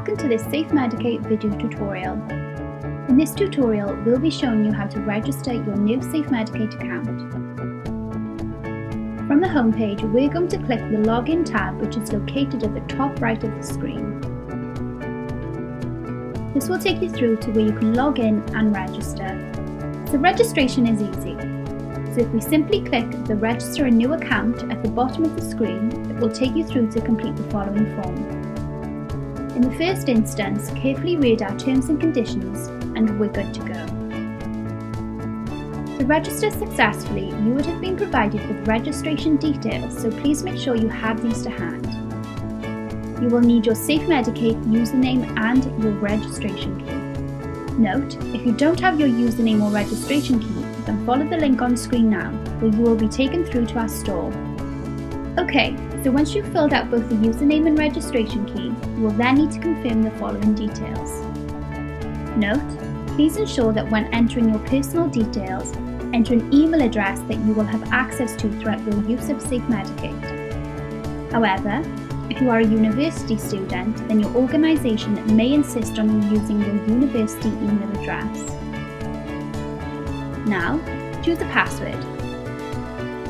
Welcome to this safeMedicate video tutorial. In this tutorial, we'll be showing you how to register your new safeMedicate account. From the home page, we're going to click the Login tab, which is located at the top right of the screen. This will take you through to where you can log in and register. So registration is easy. So if we simply click the Register a New Account at the bottom of the screen, it will take you through to complete the following form. In the first instance, carefully read our terms and conditions and we're good to go. To register successfully, you would have been provided with registration details, so please make sure you have these to hand. You will need your safeMedicate username and your registration key. Note, if you don't have your username or registration key, then follow the link on screen now, where you will be taken through to our store. Okay, so once you've filled out both the username and registration key, you will then need to confirm the following details. Note, please ensure that when entering your personal details, enter an email address that you will have access to throughout your use of safeMedicate. However, if you are a university student, then your organisation may insist on you using your university email address. Now, choose a password.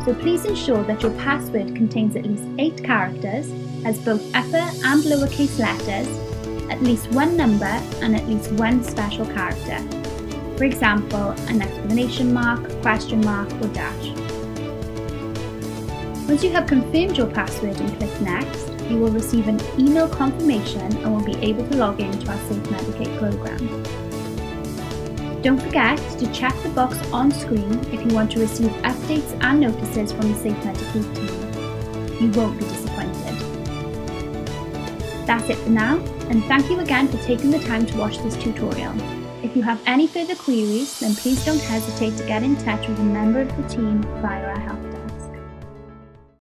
So please ensure that your password contains at least 8 characters, as both upper and lowercase letters, at least one number and at least one special character. For example, an exclamation mark, question mark or dash. Once you have confirmed your password and click Next, you will receive an email confirmation and will be able to log in to our safeMedicate program. Don't forget to check the box on screen if you want to receive updates and notices from the safeMedicate team. You won't be disappointed. That's it for now, and thank you again for taking the time to watch this tutorial. If you have any further queries, then please don't hesitate to get in touch with a member of the team via our help desk.